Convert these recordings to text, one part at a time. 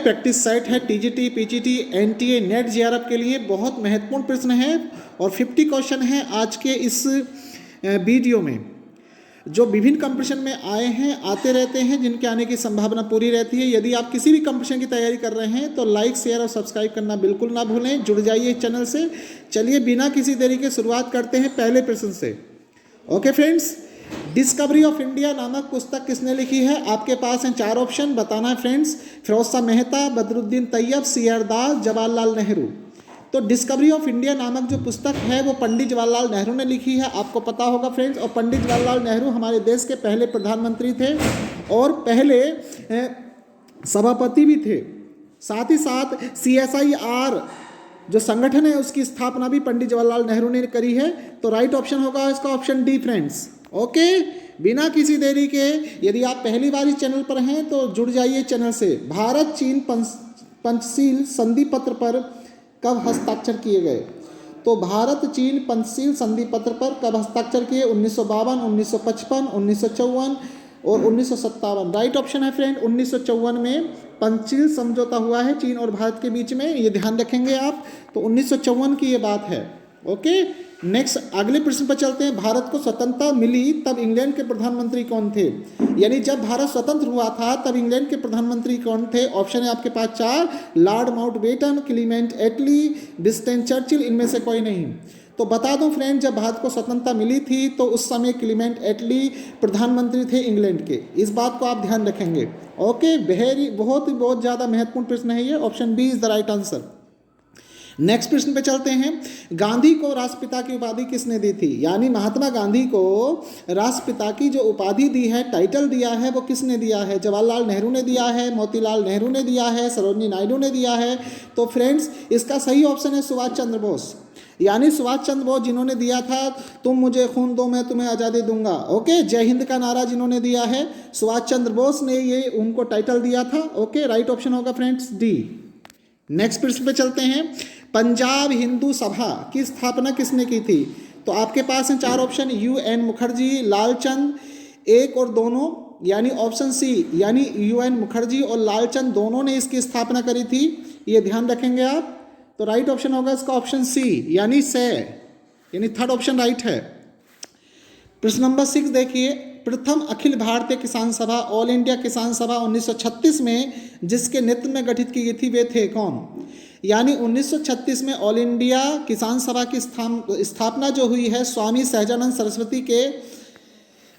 Practice set है TGT, PGT, NTA, net, JRF के लिए बहुत महत्वपूर्ण प्रश्न है और 50 क्वेश्चन है आज के इस वीडियो में, जो विभिन्न कंपटीशन में आए हैं, आते रहते हैं, जिनके आने की संभावना पूरी रहती है। यदि आप किसी भी कंपटीशन की तैयारी कर रहे हैं तो लाइक, शेयर और सब्सक्राइब करना बिल्कुल ना भूलें। जुड़ जाइए इस चैनल से। चलिए बिना किसी देरी के शुरुआत करते हैं पहले प्रश्न से। Okay friends, discovery of India नामक पुस्तक किसने लिखी है? आपके पास हैं 4 ऑप्शन, बताना है फ्रेंड्स। फिरोज शाह मेहता, बदरुद्दीन तैयब, सी.आर. दास, जवाहरलाल नेहरू। तो डिस्कवरी ऑफ इंडिया नामक जो पुस्तक है वो पंडित जवाहरलाल नेहरू ने लिखी है, आपको पता होगा फ्रेंड्स। और पंडित जवाहरलाल नेहरू हमारे देश के पहले प्रधानमंत्री थे और पहले सभापति भी थे। साथ ही साथ CSIR जो संगठन है उसकी स्थापना भी पंडित जवाहरलाल नेहरू ने करी है। तो राइट ऑप्शन होगा इसका ऑप्शन डी फ्रेंड्स। ओके, बिना किसी देरी के, यदि आप पहली बार इस चैनल पर हैं तो जुड़ जाइए चैनल से। भारत चीन पंचशील संधि पत्र पर कब हस्ताक्षर किए गए? तो भारत चीन पंचशील संधि पत्र पर कब हस्ताक्षर किए? 1952, 1955, 1954 और 1957। राइट ऑप्शन है फ्रेंड 1954 में पंचशील समझौता हुआ है चीन और भारत के बीच में, ये ध्यान रखेंगे आप। तो 1954 की ये बात है। ओके, नेक्स्ट अगले प्रश्न पर चलते हैं। भारत को स्वतंत्रता मिली तब इंग्लैंड के प्रधानमंत्री कौन थे? यानी जब भारत स्वतंत्र हुआ था तब इंग्लैंड के प्रधानमंत्री कौन थे? ऑप्शन है आपके पास 4, लॉर्ड माउंटबेटन, क्लीमेंट एटली, विंस्टन चर्चिल, इनमें से कोई नहीं। तो बता दूं फ्रेंड, जब भारत को स्वतंत्रता मिली थी तो उस समय क्लीमेंट एटली प्रधानमंत्री थे इंग्लैंड के। इस बात को आप ध्यान रखेंगे। ओके, बहुत ज़्यादा महत्वपूर्ण प्रश्न है ये। Option B is the right answer. Next प्रश्न पे चलते हैं। गांधी को राष्ट्रपिता की उपाधि किसने दी थी? यानी महात्मा गांधी को राष्ट्रपिता की जो उपाधि दी है, टाइटल दिया है, वो किसने दिया है? जवाहरलाल नेहरू ने दिया है, मोतीलाल नेहरू ने दिया है, सरोजिनी नायडू ने दिया है। तो फ्रेंड्स इसका सही ऑप्शन है सुभाष चंद्र बोस। यानी सुभाष चंद्र बोस जिन्होंने दिया था तुम मुझे खून दो मैं तुम्हें आज़ादी दूंगा। ओके, जय हिंद का नारा जिन्होंने दिया है सुभाष चंद्र बोस ने ये उनको टाइटल दिया था। ओके, राइट ऑप्शन होगा फ्रेंड्स डी। नेक्स्ट प्रश्न पे चलते हैं। पंजाब हिंदू सभा की स्थापना किसने की थी? तो आपके पास हैं 4 ऑप्शन, UN मुखर्जी, लालचंद, एक और दोनों, यानी ऑप्शन सी, यानी UN मुखर्जी और लालचंद दोनों ने इसकी स्थापना करी थी। ये ध्यान रखेंगे आप। तो राइट ऑप्शन होगा इसका ऑप्शन सी, यानी से, यानी थर्ड ऑप्शन राइट है। प्रश्न नंबर 6 देखिए। प्रथम अखिल भारतीय किसान सभा, ऑल इंडिया किसान सभा 1936 में जिसके नेतृत्व में गठित की गई थी वे थे कौन? यानी 1936 में ऑल इंडिया किसान सभा की स्थापना जो हुई है स्वामी सहजानंद सरस्वती के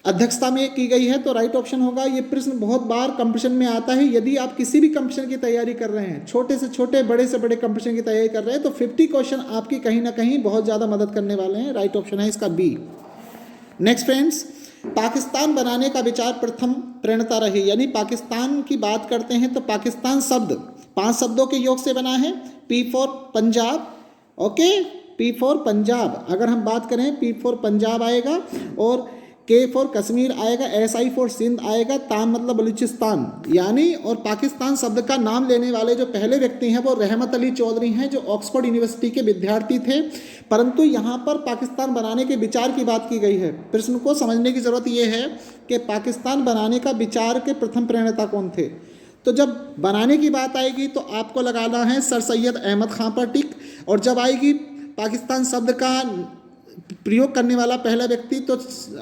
अध्यक्षता में की गई है। तो राइट ऑप्शन होगा। ये प्रश्न बहुत बार कंपटीशन में आता है। यदि आप किसी भी कंपटीशन की तैयारी कर रहे हैं, छोटे से छोटे, बड़े से बड़े कंपटीशन की तैयारी कर रहे हैं, तो 50 क्वेश्चन आपकी कहीं ना कहीं बहुत ज़्यादा मदद करने वाले हैं। राइट ऑप्शन है इसका बी। नेक्स्ट फ्रेंड्स, पाकिस्तान बनाने का विचार प्रथम प्रेरणा रही। यानी पाकिस्तान की बात करते हैं तो पाकिस्तान शब्द 5 शब्दों के योग से बना है। P for Punjab, okay, P for Punjab अगर हम बात करें, P फॉर पंजाब आएगा, और K फॉर कश्मीर आएगा, SI फॉर सिंध आएगा, तान मतलब बलूचिस्तान। यानी और पाकिस्तान शब्द का नाम लेने वाले जो पहले व्यक्ति हैं वो रहमत अली चौधरी हैं, जो ऑक्सफोर्ड यूनिवर्सिटी के विद्यार्थी थे। परंतु यहाँ पर पाकिस्तान बनाने के विचार की बात की गई है। प्रश्न को समझने की ज़रूरत यह है कि पाकिस्तान बनाने का विचार के प्रथम प्रणेता कौन थे। तो जब बनाने की बात आएगी तो आपको लगाना है सर सैयद अहमद खां पर टिक, और जब आएगी पाकिस्तान शब्द का प्रयोग करने वाला पहला व्यक्ति तो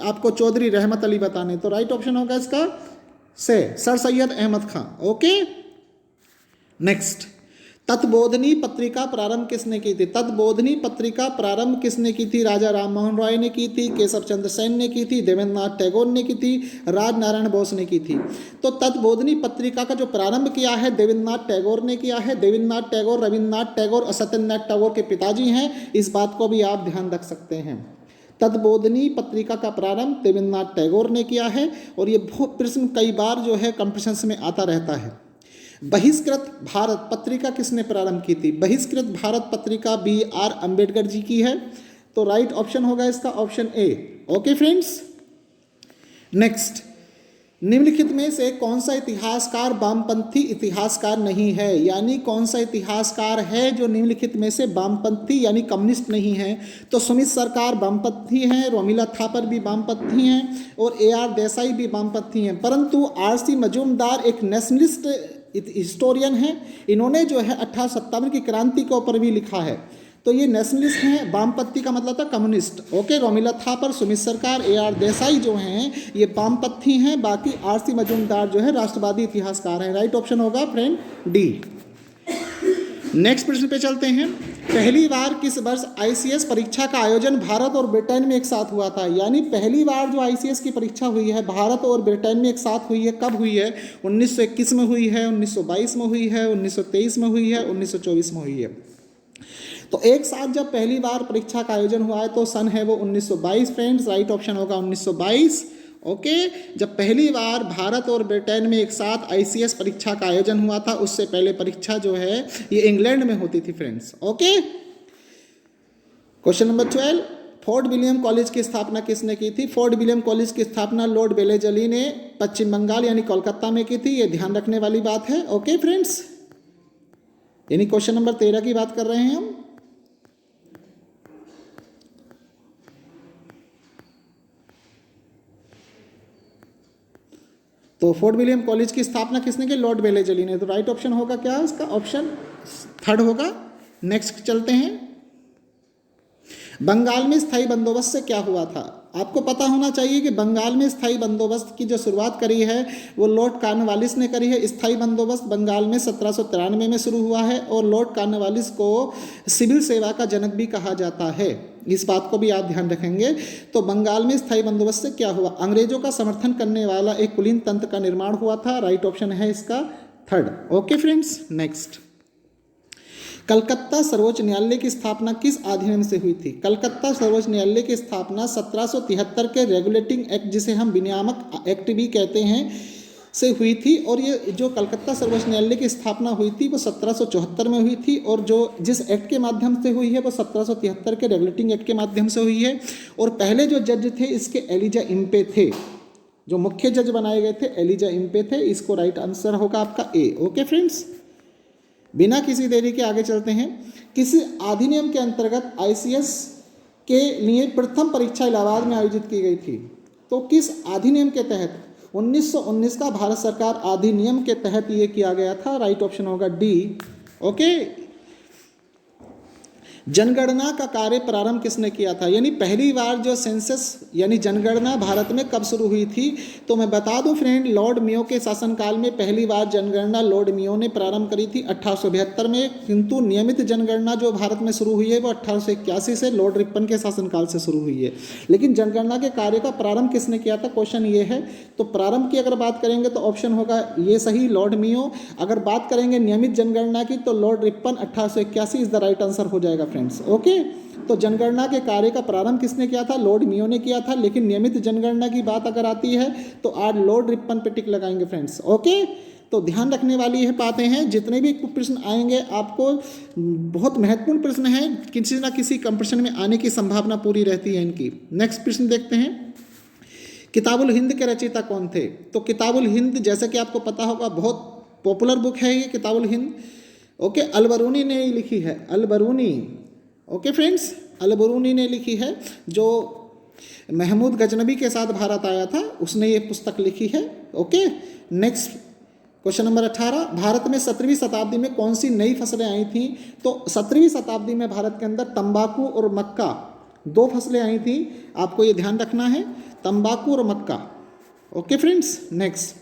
आपको चौधरी रहमत अली बताने। तो राइट ऑप्शन होगा इसका से सर सैयद अहमद खां। ओके, नेक्स्ट, तत्बोधनी पत्रिका प्रारंभ किसने की थी? तत्बोधनी पत्रिका प्रारंभ किसने की थी? राजा राम मोहन रॉय ने की थी, केशव चंद्र सेन ने की थी, देवेंद्रनाथ टैगोर ने की थी, राजनारायण बोस ने की थी। तो तत्बोधनी पत्रिका का जो प्रारंभ किया है देवेंद्रनाथ टैगोर ने किया है। देवेंद्रनाथ टैगोर रविन्द्रनाथ टैगोर और सत्येंद्रनाथ टैगोर के पिताजी हैं। इस बात को भी आप ध्यान रख सकते हैं। तत्बोधनी पत्रिका का प्रारंभ देवेंद्रनाथ टैगोर ने किया है। और ये प्रश्न कई बार जो है कंपटीशंस में आता रहता है। बहिष्कृत भारत पत्रिका किसने प्रारंभ की थी? बहिष्कृत भारत पत्रिका BR अम्बेडकर जी की है। तो राइट ऑप्शन होगा इसका option A. Okay friends, next, निम्नलिखित में से कौन सा इतिहासकार वामपंथी इतिहासकार नहीं है? यानी कौन सा इतिहासकार है जो निम्नलिखित में से वामपंथी यानी कम्युनिस्ट नहीं है? तो सुमित सरकार वामपंथी हैं, रोमिला थापर भी वामपंथी हैं और AR देसाई भी वामपंथी हैं। परंतु RC मजूमदार एक नेशनलिस्ट हिस्टोरियन हैं, इन्होंने जो है 1857 की क्रांति के ऊपर भी लिखा है। तो ये नेशनलिस्ट हैं, वामपंथी का मतलब था कम्युनिस्ट। ओके, रोमिला थापर, सुमित सरकार, AR देसाई जो हैं ये वामपंथी हैं, बाकी RC मजूमदार जो है राष्ट्रवादी इतिहासकार हैं। राइट ऑप्शन होगा फ्रेंड डी। नेक्स्ट प्रश्न पे चलते हैं। पहली बार किस वर्ष ICS परीक्षा का आयोजन भारत और ब्रिटेन में एक साथ हुआ था? यानी पहली बार जो ICS की परीक्षा हुई है भारत और ब्रिटेन में एक साथ हुई है, कब हुई है? 1921 में हुई है, 1922 में हुई है, 1923 में हुई है, 1924 में हुई है। तो एक साथ जब पहली बार परीक्षा का आयोजन हुआ है तो सन है वो 1922 फ्रेंड्स। राइट ऑप्शन होगा 1922। ओके, जब पहली बार भारत और ब्रिटेन में एक साथ ICS परीक्षा का आयोजन हुआ था, उससे पहले परीक्षा जो है ये इंग्लैंड में होती थी friends. Okay, question number 12, fort William college की स्थापना किसने की थी? फोर्ट विलियम कॉलेज की स्थापना लॉर्ड वेलेजली ने पश्चिम बंगाल यानी कोलकाता में की थी। ये ध्यान रखने वाली बात है। ओके फ्रेंड्स, यानी क्वेश्चन नंबर 13 की बात कर रहे हैं हम। तो फोर्ट विलियम कॉलेज की स्थापना किसने की? लॉर्ड वेलेजली ने। तो राइट ऑप्शन होगा क्या? इसका ऑप्शन थर्ड होगा। नेक्स्ट चलते हैं। बंगाल में स्थायी बंदोबस्त से क्या हुआ था? आपको पता होना चाहिए कि बंगाल में स्थायी बंदोबस्त की जो शुरुआत करी है वो लॉर्ड कॉर्नवालिस ने करी है। स्थायी बंदोबस्त बंगाल में 1793 में शुरू हुआ है और लॉर्ड कॉर्नवालिस को सिविल सेवा का जनक भी कहा जाता है। इस बात को भी आप ध्यान रखेंगे। तो बंगाल में स्थायी बंदोबस्त से क्या हुआ? अंग्रेजों का समर्थन करने वाला एक कुलीन तंत्र का निर्माण हुआ था। राइट ऑप्शन है इसका third. Okay friends, next. Calcutta सर्वोच्च न्यायालय की स्थापना किस अधिनियम से हुई थी? कलकत्ता सर्वोच्च न्यायालय की स्थापना 1773 के रेगुलेटिंग एक्ट, जिसे हम विनियामक एक्ट भी कहते हैं, से हुई थी। और ये जो कलकत्ता सर्वोच्च न्यायालय की स्थापना हुई थी वो 1774 में हुई थी और जो जिस एक्ट के माध्यम से हुई है वो 1773 के रेगुलेटिंग एक्ट के माध्यम से हुई है। और पहले जो जज थे इसके एलिजा इम्पे थे, जो मुख्य जज बनाए गए थे एलिजा इम्पे थे। इसको राइट आंसर होगा आपका ए। ओके फ्रेंड्स, बिना किसी देरी के आगे चलते हैं। किसी अधिनियम के अंतर्गत ICS के लिए प्रथम परीक्षा इलाहाबाद में आयोजित की गई थी? तो किस अधिनियम के तहत? 1919 का भारत सरकार अधिनियम के तहत ये किया गया था। राइट ऑप्शन होगा डी। ओके, जनगणना का कार्य प्रारंभ किसने किया था? यानी पहली बार जो सेंसस यानी जनगणना भारत में कब शुरू हुई थी? तो मैं बता दूं फ्रेंड, लॉर्ड मेयो के शासनकाल में पहली बार जनगणना लॉर्ड मेयो ने प्रारंभ करी थी 1872 में। किंतु नियमित जनगणना जो भारत में शुरू हुई है वो 1881 से लॉर्ड रिपन के शासनकाल से शुरू हुई है। लेकिन जनगणना के कार्य का प्रारंभ किसने किया था? क्वेश्चन ये है। तो प्रारंभ की अगर बात करेंगे तो ऑप्शन होगा ये सही, लॉर्ड मेयो। अगर बात करेंगे नियमित जनगणना की तो Lord Ripon 1881 is the right answer हो जाएगा फ्रेंड्स। ओके, तो जनगणना के कार्य का प्रारंभ किसने किया था? लॉर्ड मेयो ने किया था। लेकिन नियमित जनगणना की बात अगर आती है तो आज लॉर्ड रिपन पे टिक लगाएंगे फ्रेंड्स। ओके, तो ध्यान रखने वाली ये बातें हैं। जितने भी प्रश्न आएंगे आपको बहुत महत्वपूर्ण प्रश्न है, किसी ना किसी कंपटीशन में आने की संभावना पूरी रहती है इनकी। नेक्स्ट प्रश्न देखते हैं। किताबुल हिंद के रचयिता कौन थे? तो किताबुल हिंद जैसे कि आपको पता होगा बहुत पॉपुलर बुक है ये किताबुल हिंद। ओके, अलबरूनी ने लिखी है, अलबरूनी। ओके फ्रेंड्स, अलबरूनी ने लिखी है। जो महमूद गजनबी के साथ भारत आया था उसने ये पुस्तक लिखी है। Okay, next question number 18। Bharat में 17वीं शताब्दी में कौन सी नई फसलें आई थी? तो 17वीं शताब्दी में भारत के अंदर तंबाकू और मक्का दो फसलें आई थी। आपको ये ध्यान रखना है, तंबाकू और मक्का। Okay friends, next.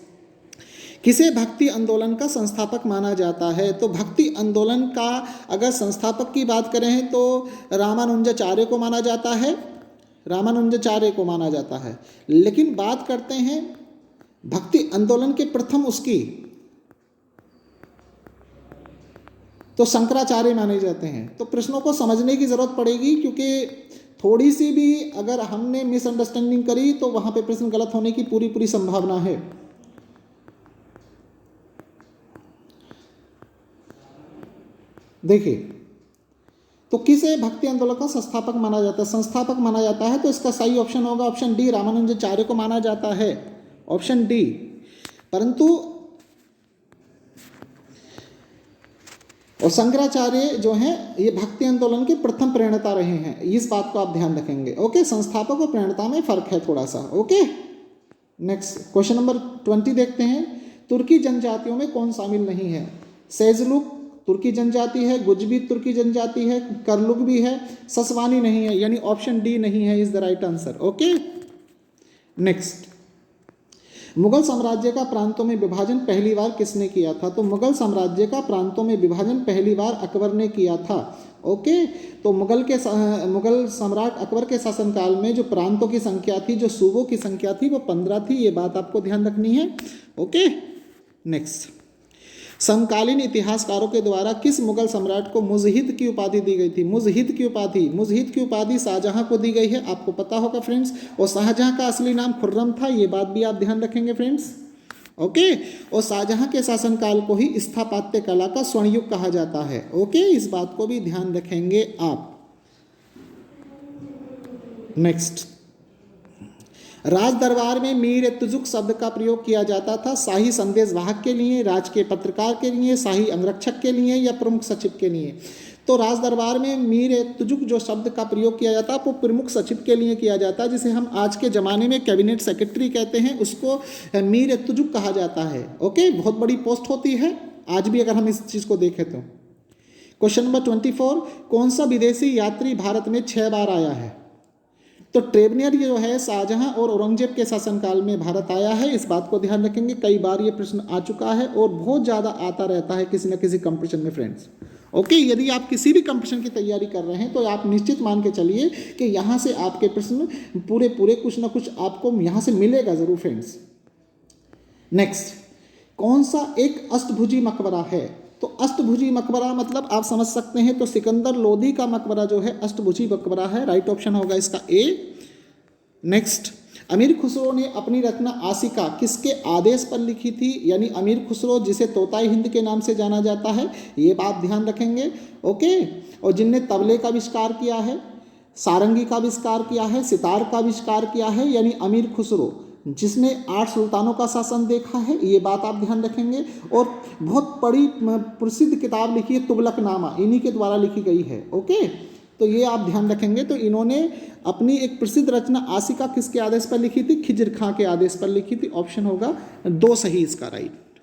किसे भक्ति आंदोलन का संस्थापक माना जाता है? तो भक्ति आंदोलन का अगर संस्थापक की बात करें तो रामानुजाचार्य को माना जाता है, रामानुजाचार्य को माना जाता है। लेकिन बात करते हैं भक्ति आंदोलन के प्रथम उसकी, तो शंकराचार्य माने जाते हैं। तो प्रश्नों को समझने की जरूरत पड़ेगी, क्योंकि थोड़ी सी भी अगर हमने मिसअंडरस्टैंडिंग करी तो वहां पे प्रश्न गलत होने की पूरी संभावना है। देखिए, तो किसे भक्ति आंदोलन का संस्थापक माना जाता है? संस्थापक माना जाता है तो इसका सही ऑप्शन होगा ऑप्शन डी, रामानुजाचार्य को माना जाता है, ऑप्शन डी। परंतु और शंकराचार्य जो हैं ये भक्ति आंदोलन के प्रथम प्रणेता रहे हैं, इस बात को आप ध्यान रखेंगे। ओके, संस्थापक और प्रणेता में फर्क है थोड़ा सा। ओके, नेक्स्ट क्वेश्चन नंबर 20 देखते हैं। तुर्की जनजातियों में कौन शामिल नहीं है? सेजलुक तुर्की जनजाति है, गुजबी तुर्की जनजाति है, करलुक भी है, ससवानी नहीं है, यानी ऑप्शन डी नहीं है is the right answer. Okay, next, Mughal साम्राज्य का प्रांतों में विभाजन पहली बार किसने किया था? तो मुगल साम्राज्य का प्रांतों में विभाजन पहली बार अकबर ने किया था। ओके, तो मुगल सम्राट अकबर के शासनकाल में जो प्रांतों की संख्या थी, जो सूबों की संख्या थी, वो 15 थी। ये बात आपको ध्यान रखनी है। ओके, नेक्स्ट, समकालीन इतिहासकारों के द्वारा किस मुगल सम्राट को मुजहिद की उपाधि दी गई थी? मुजहिद की उपाधि शाहजहां को दी गई है, आपको पता होगा फ्रेंड्स। और शाहजहां का असली नाम खुर्रम था, ये बात भी आप ध्यान रखेंगे फ्रेंड्स। ओके, और शाहजहां के शासनकाल को ही स्थापत्य कला का स्वर्णयुग कहा जाता है। ओके, इस बात को भी ध्यान रखेंगे आप। नेक्स्ट, राज दरबार में मीर तुजुक शब्द का प्रयोग किया जाता था शाही संदेशवाहक के लिए, राजकीय पत्रकार के लिए, शाही अंगरक्षक के लिए या प्रमुख सचिव के लिए? तो राज दरबार में मीर तुजुक जो शब्द का प्रयोग किया जाता है वो प्रमुख सचिव के लिए किया जाता है, जिसे हम आज के ज़माने में कैबिनेट सेक्रेटरी कहते हैं, उसको मीर तुजुक कहा जाता है। ओके, बहुत बड़ी पोस्ट होती है आज भी अगर हम इस चीज़ को देखें तो। क्वेश्चन नंबर 24, कौन सा विदेशी यात्री भारत में 6 बार आया है? तो ट्रेवनियर ये जो है शाहजहां और औरंगजेब के शासनकाल में भारत आया है, इस बात को ध्यान रखेंगे। कई बार ये प्रश्न आ चुका है और बहुत ज़्यादा आता रहता है किसी न किसी कंपटीशन में फ्रेंड्स। ओके, यदि आप किसी भी कंपटीशन की तैयारी कर रहे हैं तो आप निश्चित मान के चलिए कि यहाँ से आपके प्रश्न पूरे कुछ ना कुछ आपको यहाँ से मिलेगा ज़रूर फ्रेंड्स। नेक्स्ट, कौन सा एक अष्टभुजी मकबरा है? तो अष्टभुजी मकबरा मतलब आप समझ सकते हैं, तो सिकंदर लोदी का मकबरा जो है अष्टभुजी मकबरा है, राइट ऑप्शन होगा इसका ए। नेक्स्ट, अमीर खुसरो ने अपनी रचना आशिका किसके आदेश पर लिखी थी? यानी अमीर खुसरो जिसे तोताई हिंद के नाम से जाना जाता है, ये बात ध्यान रखेंगे। ओके, और जिनने तबले का आविष्कार किया है, सारंगी का आविष्कार किया है, सितार का आविष्कार किया है, यानी अमीर खुसरो जिसने 8 सुल्तानों का शासन देखा है, ये बात आप ध्यान रखेंगे। और बहुत बड़ी प्रसिद्ध किताब लिखी है तुगलकनामा, इन्हीं के द्वारा लिखी गई है। ओके, तो ये आप ध्यान रखेंगे। तो इन्होंने अपनी एक प्रसिद्ध रचना आशिका किसके आदेश पर लिखी थी? खिजर खां के आदेश पर लिखी थी। ऑप्शन होगा 2 सही इसका राइट।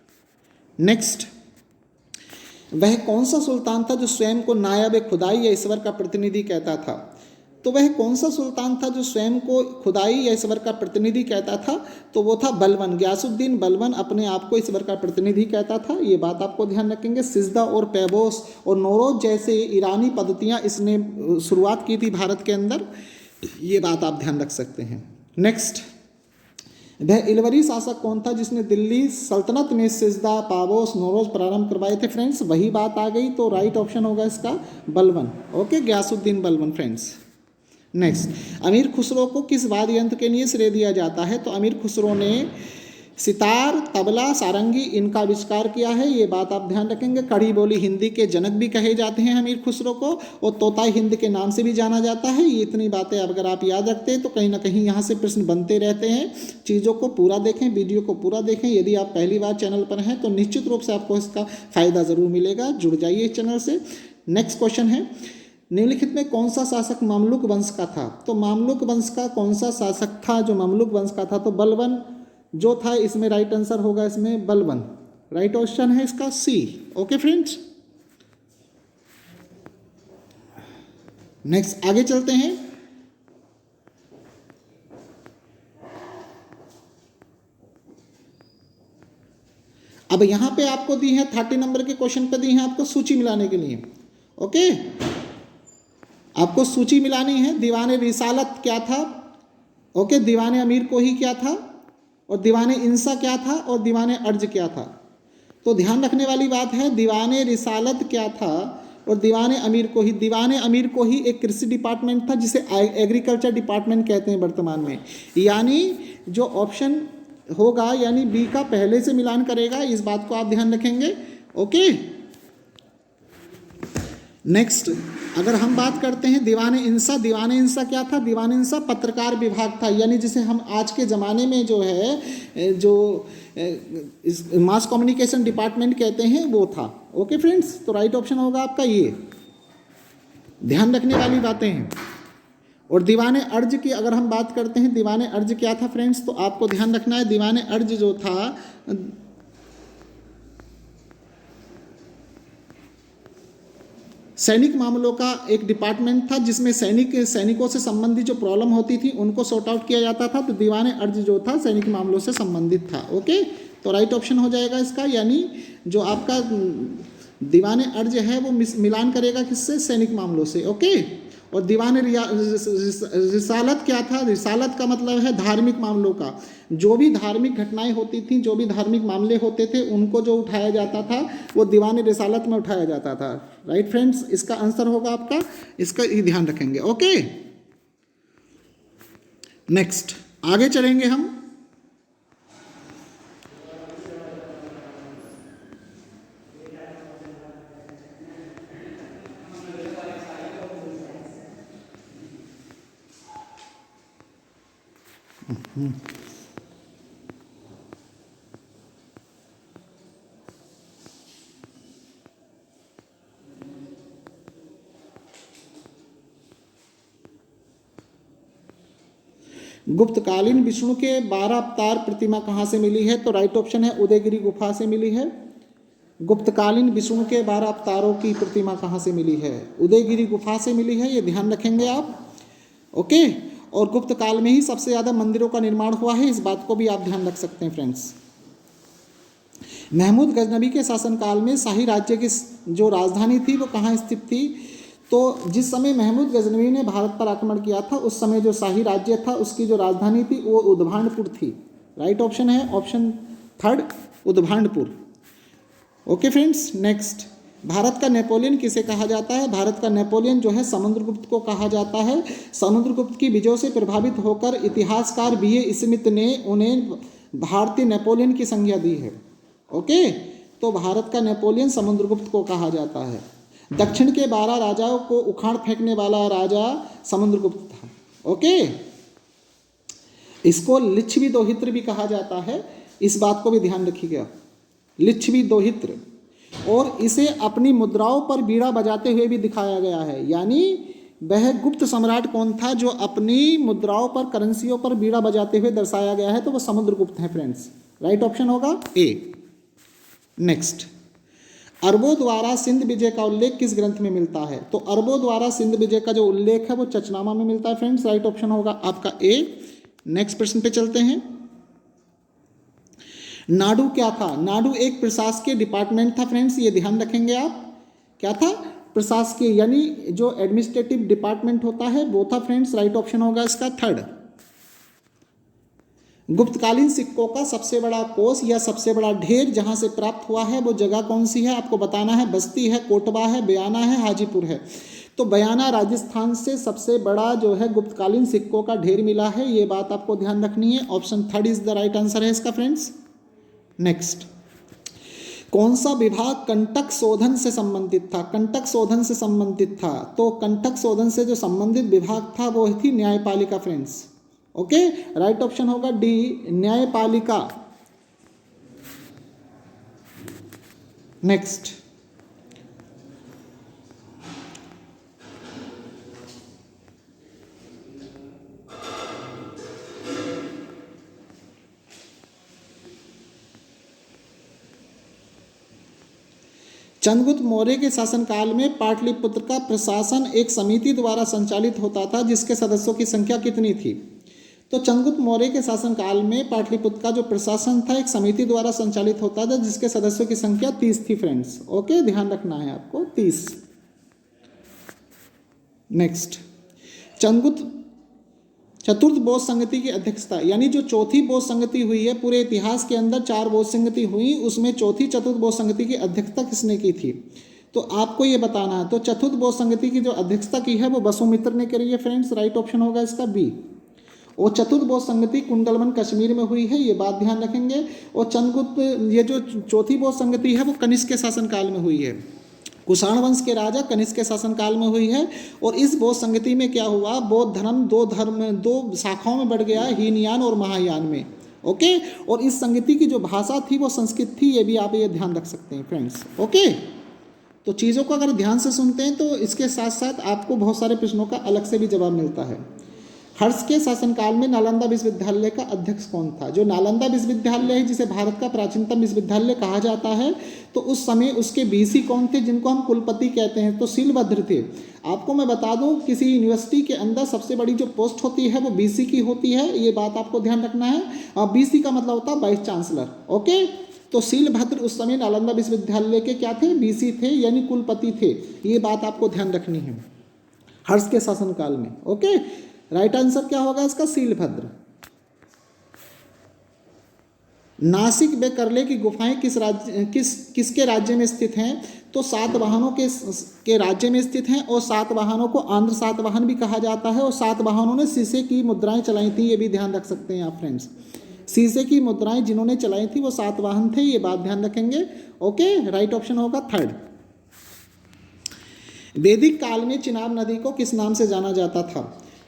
नेक्स्ट, वह कौन सा सुल्तान था जो स्वयं को नायब खुदाई या ईश्वर का प्रतिनिधि कहता था? तो वह कौन सा सुल्तान था जो स्वयं को खुदाई या ईश्वर का प्रतिनिधि कहता था? तो वो था बलबन। गयासुद्दीन बलबन अपने आप को ईश्वर का प्रतिनिधि कहता था, ये बात आपको ध्यान रखेंगे। सिजदा और पैबोस और नौरोज जैसे ईरानी पद्धतियाँ इसने शुरुआत की थी भारत के अंदर, ये बात आप ध्यान रख सकते हैं। नेक्स्ट, वह इलवरी शासक कौन था जिसने दिल्ली सल्तनत में सिजदा, पाबोस, नौरोज प्रारंभ करवाए थे? फ्रेंड्स, वही बात आ गई, तो राइट ऑप्शन होगा इसका Balban. Okay, Ghiyasuddin Balban friends. Next, Amir Khusro को किस वाद्य यंत्र के लिए श्रेय दिया जाता है? तो अमीर खुसरो ने सितार, तबला, सारंगी इनका आविष्कार किया है, ये बात आप ध्यान रखेंगे। कड़ी बोली हिंदी के जनक भी कहे जाते हैं अमीर खुसरो को, और तोताई हिंद के नाम से भी जाना जाता है। ये इतनी बातें अगर आप याद रखते हैं तो कहीं ना कहीं यहाँ से प्रश्न बनते रहते हैं। चीज़ों को पूरा देखें, वीडियो को पूरा देखें। यदि आप पहली बार चैनल पर हैं तो निश्चित रूप से आपको इसका फ़ायदा ज़रूर मिलेगा, जुड़ जाइए इस चैनल से। नेक्स्ट क्वेश्चन है, निम्नलिखित में कौन सा शासक मामलुक वंश का था? तो मामलुक वंश का कौन सा शासक था जो मामलुक वंश का था? तो बलबन जो था, इसमें राइट आंसर होगा इसमें बलबन, राइट ऑप्शन है इसका सी। ओके फ्रेंड्स, नेक्स्ट आगे चलते हैं। अब यहां पे आपको दी है 30 नंबर के क्वेश्चन पे दी है आपको सूची मिलाने के लिए। ओके, आपको सूची मिलानी है। दीवाने रिसालत क्या था? ओके, दीवाने अमीर को ही क्या था, और दीवाने इंसा क्या था, और दीवाने अर्ज क्या था? तो ध्यान रखने वाली बात है, दीवाने रिसालत क्या था और दीवाने अमीर को ही। दीवाने अमीर को ही एक कृषि डिपार्टमेंट था जिसे एग्रीकल्चर डिपार्टमेंट कहते हैं वर्तमान में, यानी जो ऑप्शन होगा यानी बी का पहले से मिलान करेगा, इस बात को आप ध्यान रखेंगे। ओके, नेक्स्ट अगर हम बात करते हैं दीवाने इंसा क्या था? दीवाने इंसा पत्रकार विभाग था, यानी जिसे हम आज के ज़माने में जो है जो मास कम्युनिकेशन डिपार्टमेंट कहते हैं वो था। ओके फ्रेंड्स, तो राइट ऑप्शन होगा आपका ये, ध्यान रखने वाली बातें हैं। और दीवाने अर्ज की अगर हम बात करते हैं, दीवाने अर्ज क्या था फ्रेंड्स? तो आपको ध्यान रखना है, दीवाने अर्ज जो था सैनिक मामलों का एक डिपार्टमेंट था जिसमें सैनिकों से संबंधित जो प्रॉब्लम होती थी उनको सॉर्ट आउट किया जाता था। तो दीवान अर्ज जो था सैनिक मामलों से संबंधित था। ओके, तो राइट ऑप्शन हो जाएगा इसका, यानी जो आपका दीवान अर्ज है वो मिलान करेगा किससे, सैनिक मामलों से। ओके, और दीवान रिसालत क्या था, रिसालत का मतलब है धार्मिक मामलों का। जो भी धार्मिक घटनाएं होती थी, जो भी धार्मिक मामले होते थे उनको जो उठाया जाता था वो दीवान रिसालत में उठाया जाता था। राइट फ्रेंड्स, इसका आंसर होगा आपका, इसका ये ध्यान रखेंगे। ओके, नेक्स्ट आगे चलेंगे हम। गुप्तकालीन विष्णु के 12 अवतार प्रतिमा कहाँ से मिली है, तो राइट ऑप्शन है उदयगिरी गुफा से मिली है। गुप्तकालीन विष्णु के 12 अवतारों की प्रतिमा कहाँ से मिली है, उदयगिरी गुफा से मिली है, ये ध्यान रखेंगे आप। ओके, और गुप्त काल में ही सबसे ज़्यादा मंदिरों का निर्माण हुआ है, इस बात को भी आप ध्यान रख सकते हैं फ्रेंड्स। महमूद गजनबी के शासनकाल में शाही राज्य की जो राजधानी थी वो कहाँ स्थित थी, तो जिस समय महमूद गजनबी ने भारत पर आक्रमण किया था उस समय जो शाही राज्य था उसकी जो राजधानी थी वो उद्भांडपुर थी। राइट ऑप्शन है option third, Udbhandpur. Okay friends, next, Bharat का नेपोलियन किसे कहा जाता है, भारत का नेपोलियन जो है समुद्रगुप्त को कहा जाता है। समुद्रगुप्त की विजयों से प्रभावित होकर इतिहासकार B.A. स्मिथ ने उन्हें भारतीय नेपोलियन की संज्ञा दी है। ओके, तो भारत का नेपोलियन समुद्रगुप्त को कहा जाता है। दक्षिण के 12 राजाओं को उखाड़ फेंकने वाला राजा समुद्रगुप्त था। ओके, इसको लिच्छवी दोहित्र भी कहा जाता है, इस बात को भी ध्यान रखिएगा, लिच्छवी दोहित्र। और इसे अपनी मुद्राओं पर बीड़ा बजाते हुए भी दिखाया गया है, यानी वह गुप्त सम्राट कौन था जो अपनी मुद्राओं पर, करेंसियों पर बीड़ा बजाते हुए दर्शाया गया है, तो वह समुद्रगुप्त है फ्रेंड्स। राइट ऑप्शन होगा ए। नेक्स्ट, अरबों द्वारा सिंध विजय का उल्लेख किस ग्रंथ में मिलता है, तो अरबों द्वारा सिंध विजय का जो उल्लेख है वो चचनामा में मिलता है फ्रेंड्स। राइट ऑप्शन होगा आपका ए। नेक्स्ट प्रश्न पे चलते हैं। नाडु क्या था, नाडु एक प्रशासकीय डिपार्टमेंट था फ्रेंड्स, ये ध्यान रखेंगे आप। क्या था, प्रशासकीय, यानी जो एडमिनिस्ट्रेटिव डिपार्टमेंट होता है वो था फ्रेंड्स। राइट ऑप्शन होगा इसका थर्ड। गुप्तकालीन सिक्कों का सबसे बड़ा कोष या सबसे बड़ा ढेर जहां से प्राप्त हुआ है वो जगह कौन सी है, आपको बताना है। बस्ती है, कोटबा है, बयाना है, हाजीपुर है। तो बयाना राजस्थान से सबसे बड़ा जो है गुप्तकालीन सिक्कों का ढेर मिला है, ये बात आपको ध्यान रखनी है। Option third is the right answer है इसका फ्रेंड्स। नेक्स्ट, कौन सा विभाग कंटक शोधन से संबंधित था, कंटक शोधन से संबंधित था, तो कंटक शोधन से जो संबंधित विभाग था वो थी न्यायपालिका फ्रेंड्स। ओके, राइट ऑप्शन होगा डी, न्यायपालिका। नेक्स्ट, चंद्रगुप्त मौर्य के शासनकाल में पाटलिपुत्र का प्रशासन एक समिति द्वारा संचालित होता था जिसके सदस्यों की संख्या कितनी थी, तो चंद्रगुप्त मौर्य के शासनकाल में पाटलिपुत्र का जो प्रशासन था एक समिति द्वारा संचालित होता था जिसके सदस्यों की संख्या 30 थी फ्रेंड्स। ओके, ध्यान रखना है आपको 30। नेक्स्ट, चंद्रगुप्त चतुर्थ बोध संगति की अध्यक्षता, यानी जो चौथी बोध संगति हुई है पूरे इतिहास के अंदर 4 बोध संगति हुई, उसमें चौथी चतुर्थ बोध संगति की अध्यक्षता किसने की थी, तो आपको ये बताना है। तो चतुर्थ बोध संगति की जो अध्यक्षता की है वो वसुमित्र ने करी है फ्रेंड्स। राइट ऑप्शन होगा इसका बी। और चतुर्थ बोध संगति कुंडलवन कश्मीर में हुई है, ये बात ध्यान रखेंगे। और चंद्रगुप्त, ये जो चौथी बोध संगति है वो कनिष्क के शासनकाल में हुई है, कुषाण वंश के राजा कनिष्क के शासनकाल में हुई है। और इस बौद्ध संगति में क्या हुआ, बौद्ध धर्म दो शाखाओं में बढ़ गया, हीनयान और महायान में। ओके, और इस संगति की जो भाषा थी वो संस्कृत थी, ये भी आप ये ध्यान रख सकते हैं फ्रेंड्स। ओके, तो चीज़ों को अगर ध्यान से सुनते हैं तो इसके साथ साथ आपको बहुत सारे प्रश्नों का अलग से भी जवाब मिलता है। हर्ष के शासनकाल में नालंदा विश्वविद्यालय का अध्यक्ष कौन था? जो नालंदा विश्वविद्यालय है, जिसे भारत का प्राचीनतम विश्वविद्यालय कहा जाता है, तो उस समय उसके बीसी कौन थे, जिनको हम कुलपति कहते हैं? तो शीलभद्र थे। आपको मैं बता दूं, किसी यूनिवर्सिटी के अंदर सबसे बड़ी जो पोस्ट होती है वो बीसी की होती है, ये बात आपको ध्यान रखना है। और बीसी का मतलब होता है वाइस चांसलर। ओके, तो शीलभद्र उस समय नालंदा विश्वविद्यालय के क्या थे? बीसी थे, यानी कुलपति थे। ये बात आपको ध्यान रखनी है हर्ष के शासनकाल में। ओके, राइट आंसर क्या होगा इसका? शीलभद्र। नासिक व करले की गुफाएं किसके राज्य में स्थित हैं? तो सातवाहनों के राज्य में स्थित हैं, और सातवाहनों को आंध्र सातवाहन भी कहा जाता है। और सातवाहनों ने शीशे की मुद्राएं चलाई थी, ये भी ध्यान रख सकते हैं आप फ्रेंड्स। शीशे की मुद्राएं जिन्होंने चलाई थी वो सातवाहन थे, ये बात ध्यान रखेंगे। ओके, राइट ऑप्शन होगा थर्ड। वैदिक काल में चिनाब नदी को किस नाम से जाना जाता था?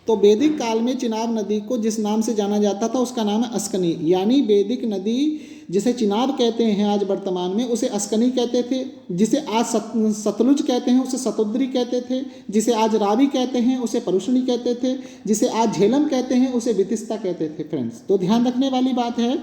तो वैदिक काल में चिनाब नदी को जिस नाम से जाना जाता था उसका नाम है अस्कनी। यानी वैदिक नदी जिसे चिनाब कहते हैं आज वर्तमान में, उसे अस्कनी कहते थे। जिसे आज सतलुज कहते हैं उसे सतुद्री कहते थे। जिसे आज रावी कहते हैं उसे परुषणी कहते थे। जिसे आज झेलम कहते हैं उसे वितिस्ता कहते थे फ्रेंड्स। तो ध्यान रखने वाली बात है,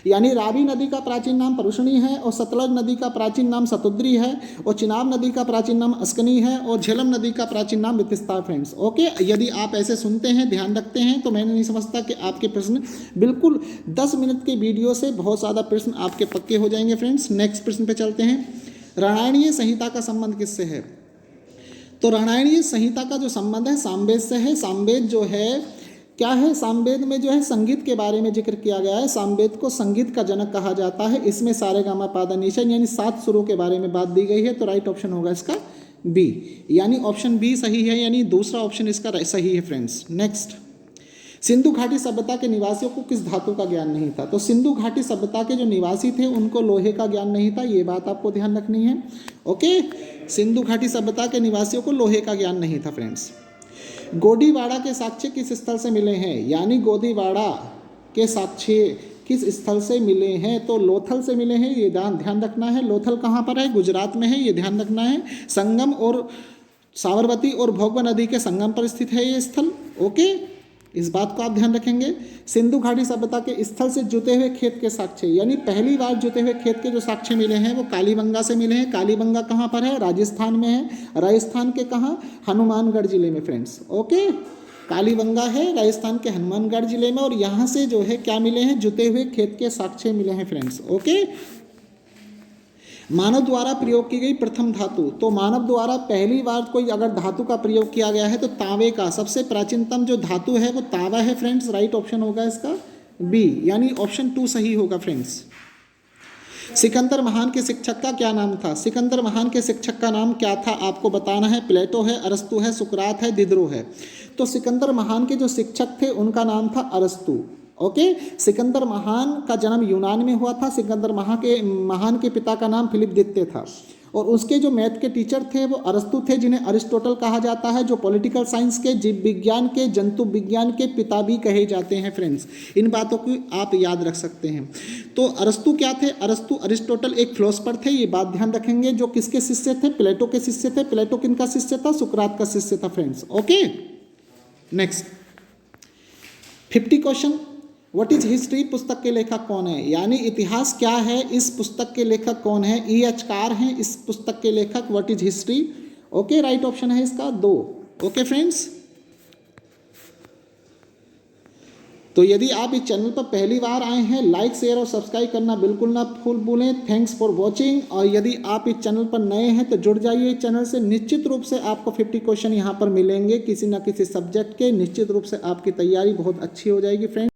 यानी रावी नदी का प्राचीन नाम परुषणी है, और सतलज नदी का प्राचीन नाम सतुद्री है, और चिनाब नदी का प्राचीन नाम अस्कनी है, और झेलम नदी का प्राचीन नाम वितिस्ता फ्रेंड्स। ओके, यदि आप ऐसे सुनते हैं, ध्यान रखते हैं, तो मैं नहीं समझता कि आपके प्रश्न बिल्कुल 10 मिनट के वीडियो से बहुत ज़्यादा प्रश्न आपके पक्के हो जाएंगे फ्रेंड्स। नेक्स्ट प्रश्न पे चलते हैं। रामायणीय संहिता का संबंध किससे है? तो रामायणीय संहिता का जो संबंध है सामवेद से है। सामवेद जो है क्या है? सामवेद में जो है संगीत के बारे में जिक्र किया गया है। सामवेद को संगीत का जनक कहा जाता है। इसमें सारेगामा पादा निशा यानी 7 सुरों के बारे में बात दी गई है। तो राइट ऑप्शन होगा इसका बी, यानी ऑप्शन बी सही है, यानी दूसरा ऑप्शन इसका सही है फ्रेंड्स। नेक्स्ट, सिंधु घाटी सभ्यता के निवासियों को किस धातु का ज्ञान नहीं था? तो सिंधु घाटी सभ्यता के जो निवासी थे उनको लोहे का ज्ञान नहीं था, ये बात आपको ध्यान रखनी है। ओके, सिंधु घाटी सभ्यता के निवासियों को लोहे का ज्ञान नहीं था फ्रेंड्स। गोदीवाड़ा के साक्ष्य किस स्थल से मिले हैं? यानी गोदीवाड़ा के साक्ष्य किस स्थल से मिले हैं? तो लोथल से मिले हैं, ये ध्यान रखना है। लोथल कहाँ पर है? गुजरात में है, ये ध्यान रखना है। संगम और साबरमती और भोगवा नदी के संगम पर स्थित है ये स्थल। ओके, इस बात को आप ध्यान रखेंगे। सिंधु घाटी सभ्यता के स्थल से जुते हुए खेत के साक्ष्य, यानी पहली बार जुते हुए खेत के जो साक्ष्य मिले हैं वो कालीबंगा से मिले हैं। कालीबंगा कहाँ पर है? राजस्थान में है। राजस्थान के कहाँ? हनुमानगढ़ जिले में फ्रेंड्स। ओके, कालीबंगा है राजस्थान के हनुमानगढ़ जिले में, और यहाँ से जो है क्या मिले हैं? जुते हुए खेत के साक्ष्य मिले हैं फ्रेंड्स। ओके, मानव द्वारा प्रयोग की गई प्रथम धातु, तो मानव द्वारा पहली बार कोई अगर धातु का प्रयोग किया गया है तो तांबे का सबसे प्राचीनतम जो धातु है वो तांबा है फ्रेंड्स। राइट ऑप्शन होगा इसका बी, यानी ऑप्शन 2 सही होगा फ्रेंड्स। सिकंदर महान के शिक्षक का क्या नाम था? सिकंदर महान के शिक्षक का नाम क्या था आपको बताना है। प्लेटो है, अरस्तु है, सुकरात है, दिदरो है। तो सिकंदर महान के जो शिक्षक थे उनका नाम था अरस्तु। ओके, सिकंदर महान का जन्म यूनान में हुआ था। सिकंदर महान के पिता का नाम फिलिप द्वितीय था, और उसके जो मैथ के टीचर थे वो अरस्तु थे, जिन्हें अरिस्टोटल कहा जाता है, जो पॉलिटिकल साइंस के, जीव विज्ञान के, जंतु विज्ञान के पिता भी कहे जाते हैं फ्रेंड्स। इन बातों को आप याद रख सकते हैं। तो अरस्तु क्या थे? अरस्तु अरिस्टोटल एक फिलोसफर थे, ये बात ध्यान रखेंगे, जो किसके शिष्य थे? प्लेटो के शिष्य थे। प्लेटो किनका शिष्य था? सुकरात का शिष्य था friends. Okay, next 50 question. What is history पुस्तक के लेखक कौन है? यानी इतिहास क्या है, इस पुस्तक के लेखक कौन है? E.H. कार हैं इस पुस्तक के लेखक। What is history? Okay, right option है इसका 2। ओके फ्रेंड्स, तो यदि आप इस चैनल पर पहली बार आए हैं, लाइक शेयर और सब्सक्राइब करना बिल्कुल ना भूलें। Thanks for watching. और यदि आप इस चैनल पर नए हैं तो जुड़ जाइए इस चैनल से। निश्चित रूप से आपको 50 क्वेश्चन यहाँ पर मिलेंगे किसी न किसी सब्जेक्ट के। निश्चित रूप से आपकी तैयारी बहुत अच्छी हो जाएगी फ्रेंड्स।